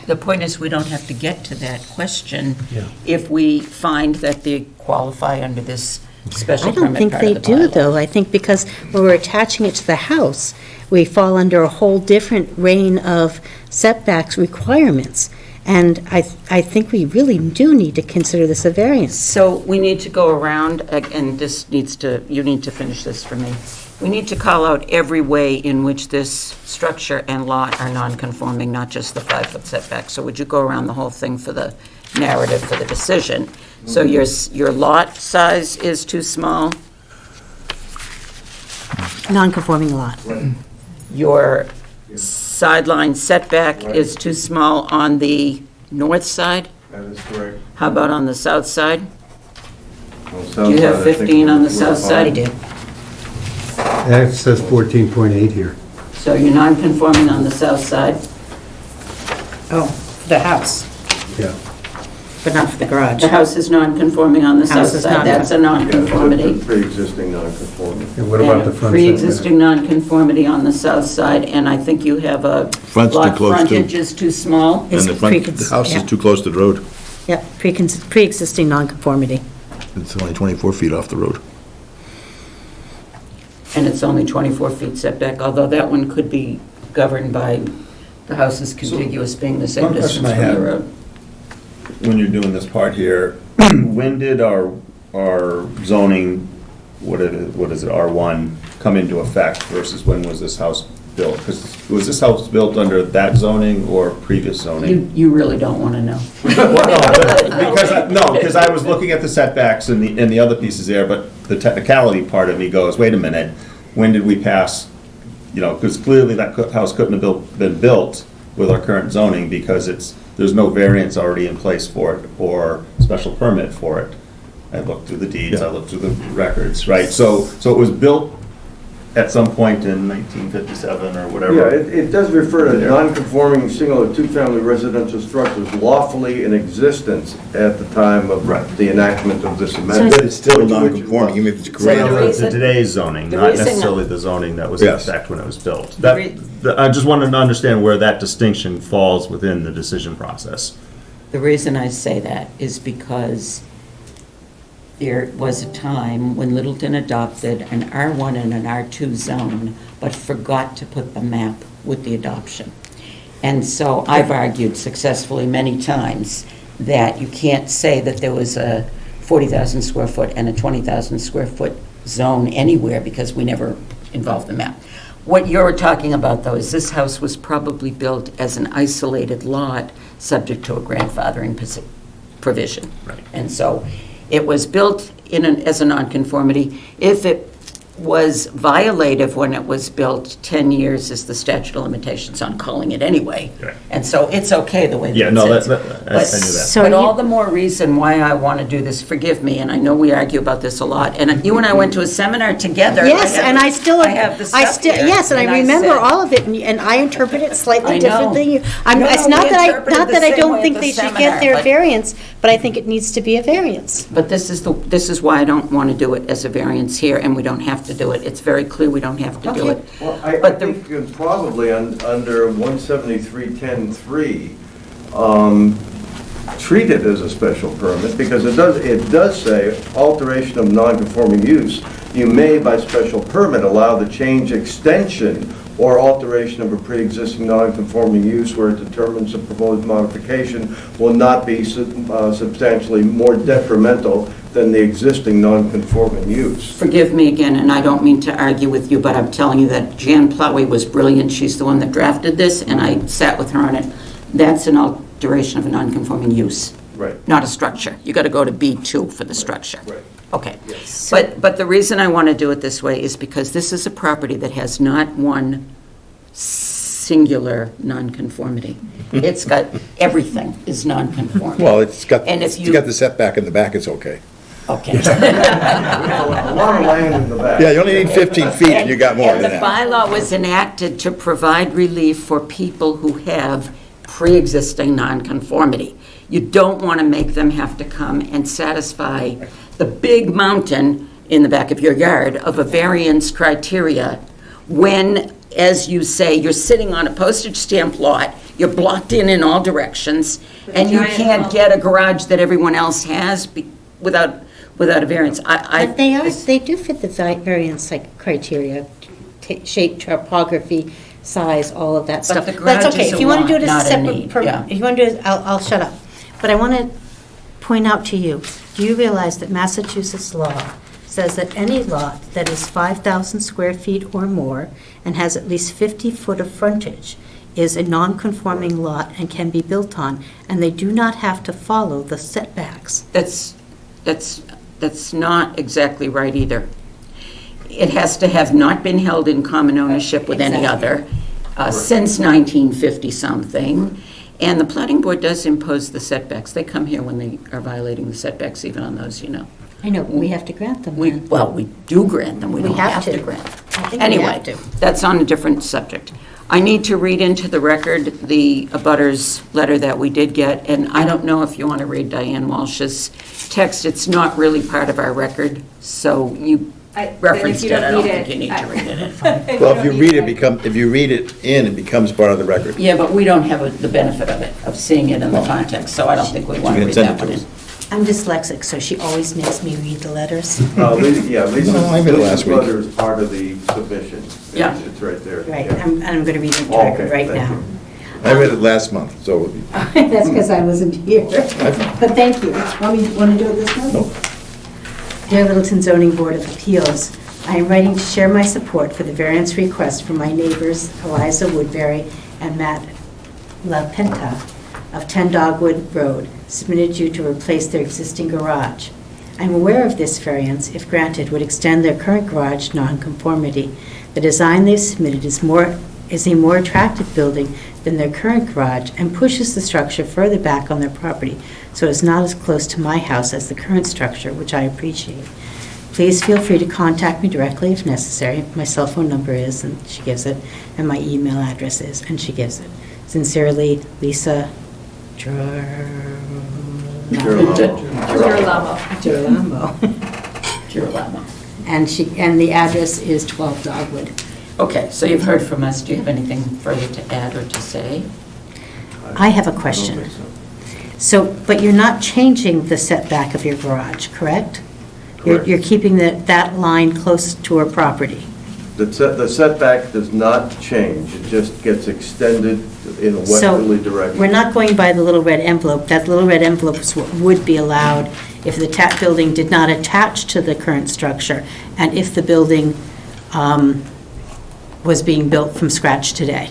the point is, we don't have to get to that question
Yeah.
if we find that they qualify under this special
I don't
permit
think
part of
they
the
do,
bylaw.
though. I think because when we're attaching it to the house, we fall under a whole different reign of setbacks requirements. And I think we really do need to consider this a variance.
So we need to go around, and you need to finish this for me. We need to call out every way in which this structure and lot are non-conforming, not just the 5-foot setback. So would you go around the whole thing for the narrative for the decision? So your lot size is too small,
Non-conforming lot.
your sideline setback is too small on the north side?
That is correct.
How about on the south side?
On the
Do
south
you
side,
have
I think
15 on the
we're
south
fine.
side?
That says 14.8 here.
So you're non-conforming on the south side?
Oh, the house,
Yeah.
but not for the garage.
The house is non-conforming on the south
House is
side,
not-
that's a
Yeah,
non-conformity.
it's a pre-existing non-conformity.
And what about the
And
front?
pre-existing non-conformity on the south side, and I think you have a
Front's too
lot
close, too.
frontage is too small.
And the front, the house is
Yeah.
too close to the road.
Yep, pre-existing non-conformity.
It's only 24 feet off the road.
And it's only 24 feet setback, although that one could be governed by the house is contiguous being the same
one question
distance
I
from the
have.
road.
When you're doing this part here, when did our zoning, what is it, R1, come into effect versus when was this house built? Because was this house built under that zoning or previous zoning?
You really don't want to know.
Because I was looking at the setbacks and the other pieces there, but the technicality part of me goes, wait a minute, when did we pass, because clearly that house couldn't have been built with our current zoning because there's no variance already in place for it or special permit for it. I looked through the deeds, I looked through the records, right? So it was built at some point in 1957 or whatever.
Yeah, it does refer to non-conforming single or two-family residential structures lawfully in existence at the time of
Right.
the enactment of this amendment.
But it's still
Which-
non-conforming, even if it's
So
Well,
the
granted.
reason-
to today's zoning,
the
not
reason-
necessarily the zoning that was in
Yes.
effect when it was built.
The
I just wanted to understand where that distinction falls within the decision process.
The reason I say that is because there was a time when Littleton adopted an R1 and an R2 zone, but forgot to put the map with the adoption. And so I've argued successfully many times that you can't say that there was a 40,000 square foot and a 20,000 square foot zone anywhere because we never involved the map. What you're talking about, though, is this house was probably built as an isolated lot, subject to a grandfathering provision.
Right.
And so it was built as a nonconformity. If it was violative when it was built, 10 years is the statute of limitations on calling it anyway.
Right.
And so it's okay the way that
Yeah,
it
no,
sits.
I knew that.
So
But
you-
all the more reason why I want to do this, forgive me, and I know we argue about this a lot, and you and I went to a seminar together.
Yes, and I still,
I have the stuff here,
yes, and I remember
said-
all of it, and I interpret it
I
slightly
know.
different than you.
No,
It's
no,
not
we
that
interpreted
not
the
that I
same
don't
way
think
at
they
the
should
seminar,
get their
but-
variance, but I think it needs to be a variance.
But this is why I don't want to do it as a variance here, and we don't have to do it. It's very clear we don't have to do
Okay.
it.
Well, I
But the-
think probably under 173.10.3, treat it as a special permit, because it does say alteration of non-conforming use. You may, by special permit, allow the change, extension, or alteration of a pre-existing non-conforming use where it determines the proposed modification will not be substantially more detrimental than the existing non-conforming use.
Forgive me again, and I don't mean to argue with you, but I'm telling you that Jan Plowey was brilliant. She's the one that drafted this, and I sat with her on it. That's an alteration of a non-conforming use,
Right.
not a structure. You got to go to B2 for the structure.
Right.
Okay. But the reason I want to do it this way is because this is a property that has not one singular nonconformity. It's got, everything is nonconforming.
Well, it's got
And if you-
the setback in the back, it's okay.
Okay.
A lot of land in the back.
Yeah, you only need 15 feet, and you got more than
And the
that.
bylaw was enacted to provide relief for people who have pre-existing nonconformity. You don't want to make them have to come and satisfy the big mountain in the back of your yard of a variance criteria when, as you say, you're sitting on a postage stamp lot, you're blocked in all directions, and you
giant
can't
hole.
get a garage that everyone else has without a variance.
But they do fit the variance like criteria, shape, topography, size, all of that
But
stuff.
the
That's
garage
okay.
is
If
a
you want to do
want,
it as a
not a
separate
need,
permit,
yeah.
if you want to do it, I'll shut up. But I want to point out to you, do you realize that Massachusetts law says that any lot that is 5,000 square feet or more and has at least 50 foot of frontage is a non-conforming lot and can be built on, and they do not have to follow the setbacks.
That's not exactly right either. It has to have not been held in common ownership with any other since 1950-something, and the planning board does impose the setbacks. They come here when they are violating the setbacks, even on those, you know.
I know, but we have to grant them then.
Well, we do grant them, we
We
don't
have
have to
to.
grant.
I think we
Anyway,
have to.
that's on a different subject. I need to read into the record the abutters letter that we did get, and I don't know if you want to read Diane Walsh's text. It's not really part of our record, so you referenced it. I don't think you need to read it.
Well, if you read it in, it becomes part of the record.
Yeah, but we don't have the benefit of it, of seeing it in the context, so I don't think we want to
can
read
send
that
it to
one in.
us.
I'm dyslexic, so she always makes me read the letters.
Lisa's
No, I read it last week.
letter is part of the submission.
Yeah.
It's right there.
Right,
Yeah.
and I'm going to read it into
Okay,
record right
thank
now.
you.
I read it last month, so
That's because I wasn't here. But thank you. Want to do it this one?
Nope.
Dear Littleton Zoning Board of Appeals, I am writing to share my support for the variance request from my neighbors Eliza Woodbury and Matt LaPenta of 10 Dogwood Road, submitted you to replace their existing garage. I am aware of this variance, if granted, would extend their current garage nonconformity. The design they've submitted is a more attractive building than their current garage and pushes the structure further back on their property, so it is not as close to my house as the current structure, which I appreciate. Please feel free to contact me directly if necessary. My cell phone number is, and she gives it, and my email address is, and she gives it. Sincerely, Lisa Girolamo.
Girolamo.
And the address is 12 Dogwood.
Okay, so you've heard from us. Do you have anything further to add or to say?
I have a question. So, but you're not changing the setback of your garage, correct?
Correct.
You're keeping that line close to her property?
The setback does not change, it just gets extended in a westerly direction.
So, we're not going by the little red envelope. That little red envelope is what would be allowed if the building did not attach to the current structure, and if the building was being built from scratch today,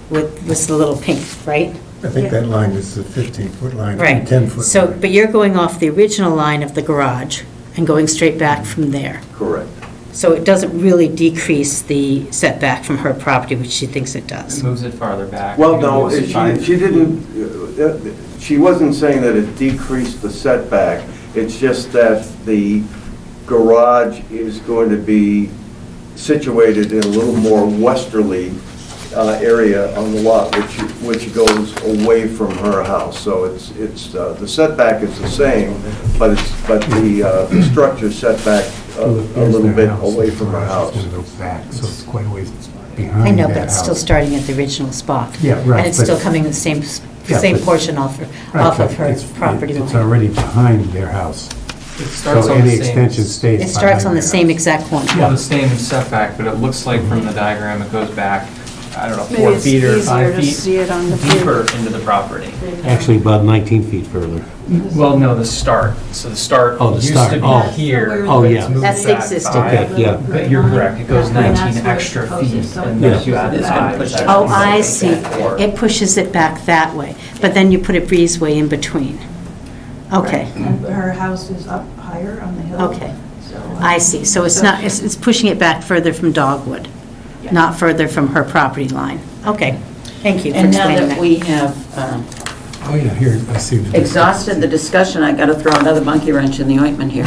with the little pink, right?
I think that line is the 15-foot line,
Right.
10-foot.
So, but you're going off the original line of the garage and going straight back from there.
Correct.
So it doesn't really decrease the setback from her property, which she thinks it does.
Moves it farther back.
Well,
It
no,
moves it
she
five-
she didn't, she wasn't saying that it decreased the setback. It's just that the garage is going to be situated in a little more westerly area on the lot, which goes away from her house. So it's the setback is the same, but the structure setback a little bit away from her house.
It's gonna go back, so it's quite a ways behind
I know, but
that
it's still
house.
starting at the original spot.
Yeah, right,
And it's
but-
still coming the same,
Yeah,
same
but-
portion off
Right,
of
but
her
it's-
property
It's
line.
already behind their house.
It starts
So
on the
any
same-
extension stays
It starts on the
behind
same
their
exact corner.
Well, the same setback, but it looks like from the diagram, it goes back, I don't know,
Maybe
4
it's
feet or
easier
5
to
feet
see it on the
deeper
view.
into the property.
house. Actually, about 19 feet further.
Well, no, the start. So the start
Oh, the
used
start.
to
Oh.
be here.
Oh,
but
yeah.
it's moved
That's
back
existing.
5.
Okay, yeah.
But you're correct, it goes
And that's
19
where
extra
it goes,
feet,
so
and
Yeah.
then you add
It's gonna
5.
push
That's
it.
Oh,
what
I
it's
see.
for.
It pushes it back that way, but then you put a breezeway in between. Okay,
And her house is up higher on the hill.
okay.
So,
I see. So it's not, it's pushing it back further from Dogwood, not further from her property line. Okay, thank you for
And now
explaining
that
that.
we have
Oh, yeah, here, I see. the
exhausted the discussion, I got to throw another monkey wrench in the ointment here.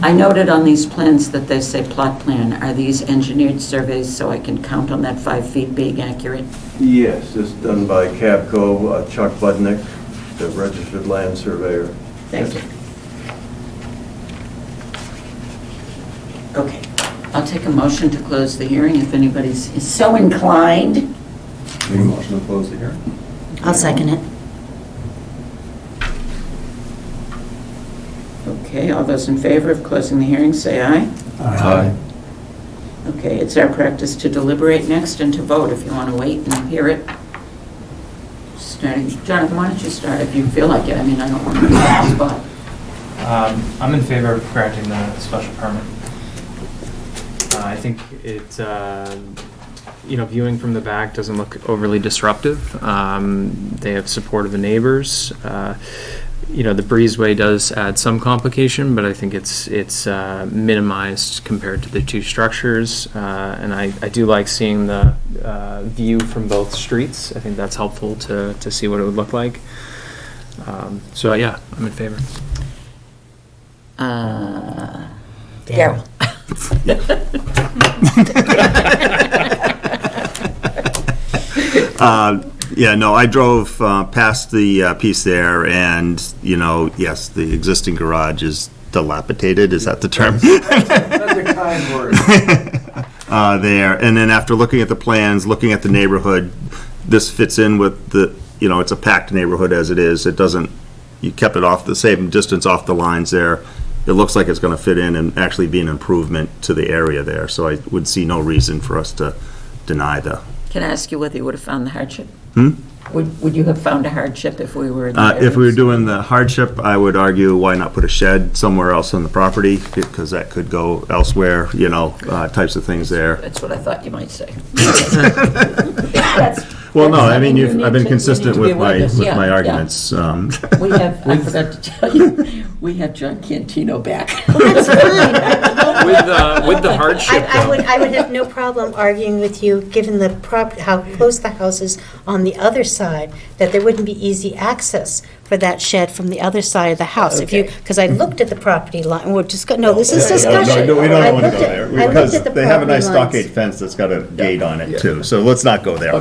I noted on these plans that they say plot plan. Are these engineered surveys so I can count on that 5 feet being accurate?
Yes, it's done by Cabco, Chuck Budnick, the registered land surveyor.
Thank you. Okay, I'll take a motion to close the hearing if anybody's is so inclined.
Make a motion to close the hearing?
I'll second it.
Okay, all those in favor of closing the hearing, say aye.
Aye.
Okay, it's our practice to deliberate next and to vote if you want to wait and hear it. Starting, Jonathan, why don't you start if you feel like it? I mean, I don't want to put you on the spot.
I'm in favor of granting the special permit. I think it, viewing from the back doesn't look overly disruptive. They have support of the neighbors. The breezeway does add some complication, but I think it's minimized compared to the two structures. And I do like seeing the view from both streets. I think that's helpful to see what it would look like. So yeah, I'm in favor.
Daryl.
Yeah, no, I drove past the piece there, and, yes, the existing garage is dilapidated, is that the term?
That's a kind word.
There, and then after looking at the plans, looking at the neighborhood, this fits in with the, it's a packed neighborhood as it is. It doesn't, you kept it off the same distance off the lines there. It looks like it's going to fit in and actually be an improvement to the area there, so I would see no reason for us to deny the.
Can I ask you whether you would have found the hardship?
Hmm?
Would you have found a hardship if we were in the
If we were
areas?
doing the hardship, I would argue, why not put a shed somewhere else on the property? Because that could go elsewhere, types of things there.
That's what I thought you might say.
Well, no, I mean,
You
I've
need
been
to-
consistent
you need to
with
be aware
my,
of this.
with
Yeah,
my
yeah.
arguments.
We have, I forgot to tell you, we have John Cantino back.
With the hardship,
I would have no problem arguing with you, given the how close the house is on the other side, that there wouldn't be easy access for that shed from the other side of the house. If you, because I looked at the property line, we're just, no, this is discussion.
No, we
I
don't want to
looked
go
at-
there,
I looked
because
at the
they have a nice
property lines.
stockade fence that's got a gate on it too, so let's not go there.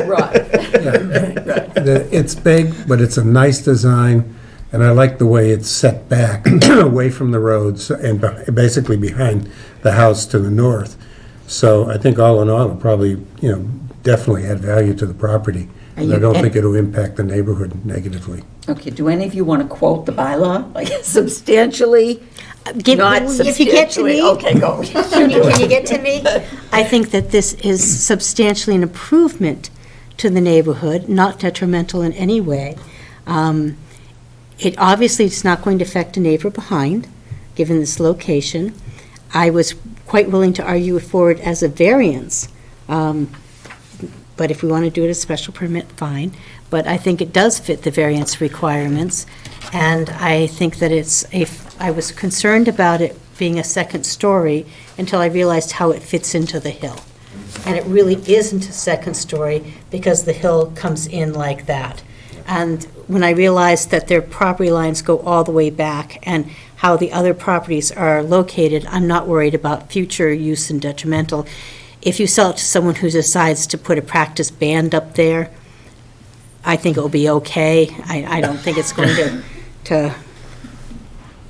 Right.
It's big, but it's a nice design, and I like the way it's set back away from the roads and basically behind the house to the north. So I think all in all, it'll probably, definitely add value to the property.
Are
And
you-
I don't think it'll impact the neighborhood negatively.
Okay, do any of you want to quote the bylaw, like substantially, not
If you get to
substantially?
me.
Okay, go.
Can you get to me? I think that this is substantially an improvement to the neighborhood, not detrimental in any way. It obviously is not going to affect a neighbor behind, given this location. I was quite willing to argue it forward as a variance, but if we want to do it as a special permit, fine. But I think it does fit the variance requirements, and I think that I was concerned about it being a second story until I realized how it fits into the hill. And it really isn't a second story because the hill comes in like that. And when I realized that their property lines go all the way back and how the other properties are located, I'm not worried about future use and detrimental. If you sell it to someone who decides to put a practice band up there, I think it'll be okay. I don't think it's going to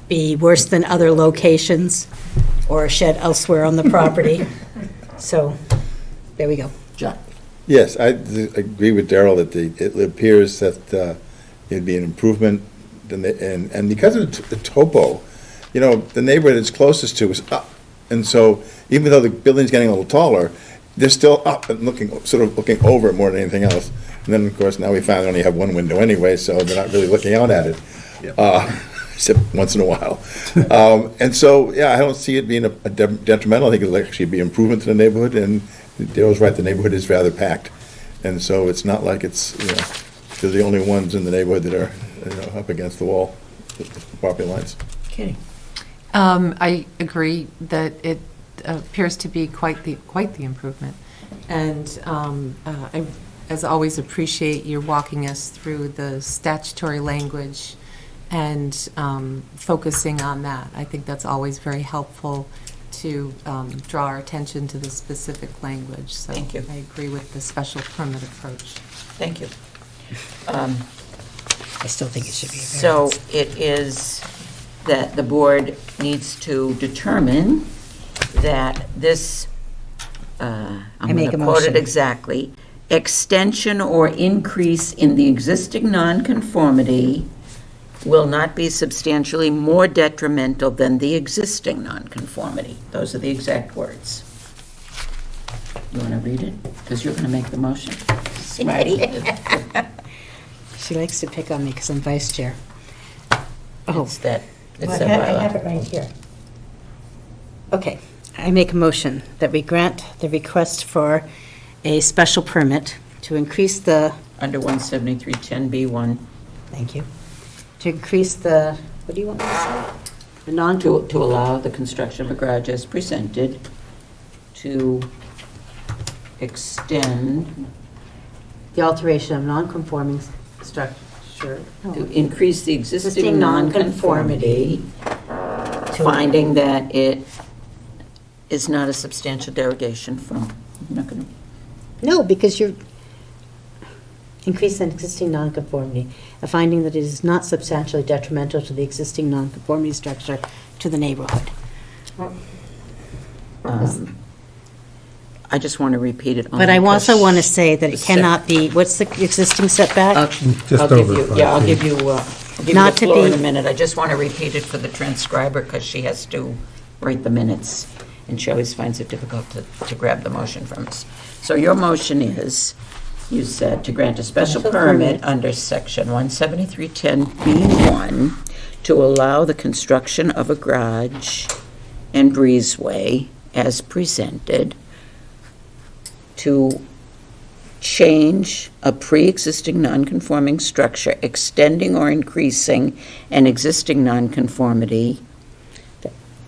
be worse than other locations or a shed elsewhere on the property. So, there we go.
John?
Yes, I agree with Daryl that it appears that it'd be an improvement, and because of the topo, the neighborhood it's closest to is up. And so even though the building's getting a little taller, they're still up and looking over it more than anything else. And then, of course, now we finally only have one window anyway, so they're not really looking out at it, except once in a while. And so, yeah, I don't see it being a detrimental. I think it'll actually be improvement to the neighborhood, and Daryl's right, the neighborhood is rather packed. And so it's not like it's, they're the only ones in the neighborhood that are, up against the wall, the property lines.
Okay.
I agree that it appears to be quite the improvement. And I, as always, appreciate your walking us through the statutory language and focusing on that. I think that's always very helpful to draw our attention to the specific language. So
Thank you.
I agree with the special permit approach.
Thank you.
I still think it should be a
So
variance.
it is that the board needs to determine that this, I'm going
make
to
a
quote it
motion.
exactly, extension or increase in the existing nonconformity will not be substantially more detrimental than the existing nonconformity. Those are the exact words. You want to read it? Because you're going to make the motion. Smarty.
She likes to pick on me because I'm vice chair. Oh,
It's that, it's
I
that
have
bylaw.
it right here. Okay, I make a motion that we grant the request for a special permit to increase the,
Under 17310B1,
thank you, to increase the, what do you want me to say? The non,
to allow the construction of a garage as presented, to extend,
the alteration of non-conforming structure.
to increase the existing nonconformity, finding that it is not a substantial derogation from, I'm not going to,
No, because you're increase an existing nonconformity, a finding that it is not substantially detrimental to the existing nonconformity structure to the neighborhood.
I just want to repeat it.
But I also want to say that it cannot be, what's the existing setback?
Just
I'll give
over
you,
5
yeah, I'll
feet.
give you the
Not to
floor in a
be-
minute. I just want to repeat it for the transcriber because she has to write the minutes, and she always finds it difficult to grab the motion from us. So your motion is, you said, to grant a special
Special
permit
permit.
under section 17310B1 to allow the construction of a garage and breezeway as presented, to change a pre-existing nonconforming structure, extending or increasing an existing nonconformity,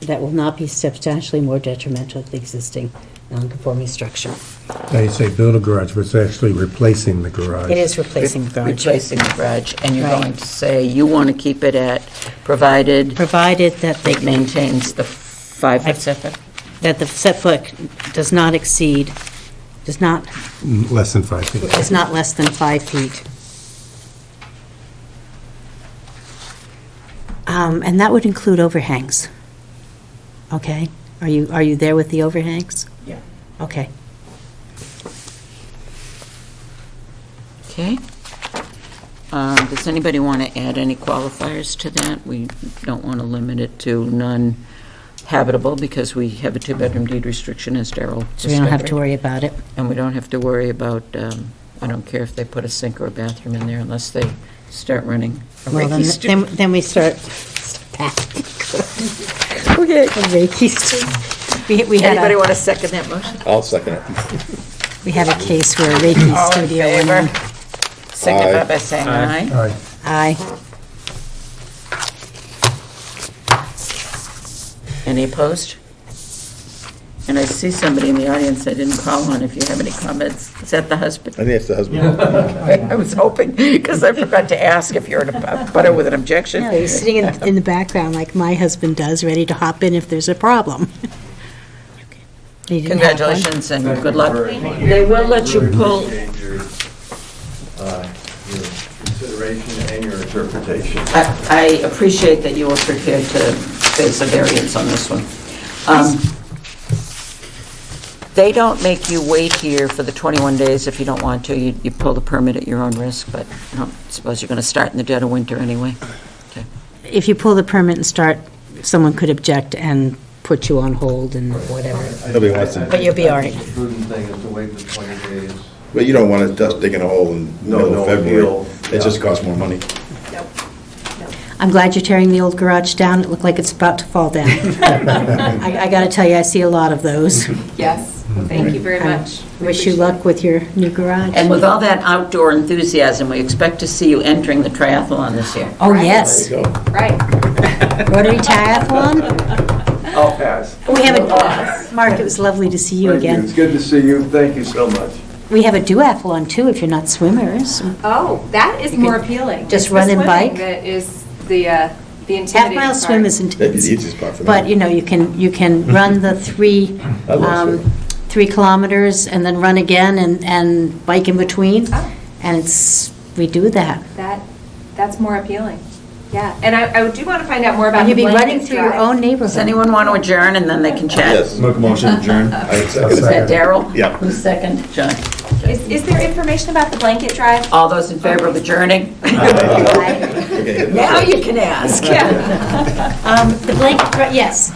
That will not be substantially more detrimental to the existing nonconforming structure.
Now you say build a garage, but it's actually replacing the garage.
It is replacing the garage.
replacing the garage, and you're
Right.
going to say you want to keep it at, provided
Provided that
it
they,
maintains the 5-foot setback?
that the setback does not exceed, does not,
Less than 5 feet.
is not less than 5 feet. And that would include overhangs. Okay? Are you there with the overhangs?
Yeah.
Okay.
Okay. Does anybody want to add any qualifiers to that? We don't want to limit it to non-habitable because we have a two-bedroom deed restriction, as Daryl
So
just
we don't have to
read.
worry about it.
And we don't have to worry about, I don't care if they put a sink or a bathroom in there unless they start running a
Well,
Reiki studio.
then we start. Okay. Reiki studio. We had
Anybody
a,
want to second that motion?
I'll second it.
we had a case where a Reiki
All in
studio went
favor?
in.
Signify
Aye.
by saying aye.
All right.
Aye.
Any opposed? And I see somebody in the audience I didn't call on, if you have any comments. Is that the husband?
I think it's the husband.
I was hoping, because I forgot to ask if you're in a butter with an objection.
No, he's sitting in the background like my husband does, ready to hop in if there's a problem. He didn't have one.
Congratulations and good luck.
Thank you very much.
They will let you
Really
pull,
appreciate your consideration and your interpretation.
I appreciate that you were prepared to face a variance on this one. They don't make you wait here for the 21 days if you don't want to. You pull the permit at your own risk, but I don't suppose you're going to start in the dead of winter anyway. Okay.
If you pull the permit and start, someone could object and put you on hold and whatever.
Nobody wants to,
But you'll be all right.
The prudent thing is to wait the 20 days.
but you don't want to dust digging a hole in the middle of February.
appeal.
It just costs more money.
I'm glad you're tearing the old garage down. It looked like it's about to fall down. I got to tell you, I see a lot of those.
Yes, thank you very
I
much.
Wish you luck with your new garage.
And with all that outdoor enthusiasm, we expect to see you entering the triathlon this year.
Oh, yes.
There you go.
Right.
Rotary Triathlon?
I'll pass.
We have a, Mark, it was lovely to see you
Thank
again.
It's good to see you. Thank you so much.
We have a duathlon, too, if you're not swimmers.
Oh, that is
You
more
could
appealing.
just
It's the
run and
swimming
bike.
That is the intimidating
Half-mile
part.
swim isn't,
That'd be the easiest part for me.
but, you know, you can run the 3
I love swimming.
3 kilometers and then run again and bike in between.
Oh.
And we do that.
That's more appealing. Yeah, and I do want to find out more about
And
the
you'll be
blanket
running through your
drive.
own
Does
neighborhood.
anyone want to adjourn and then they can chat?
Yes.
Make a motion to adjourn.
I second
Is that
it.
Daryl?
Yeah.
Who's second? John.
Is there information about the blanket drive?
All those in favor of adjourning?
Okay.
Now you can ask.
The blanket, yes.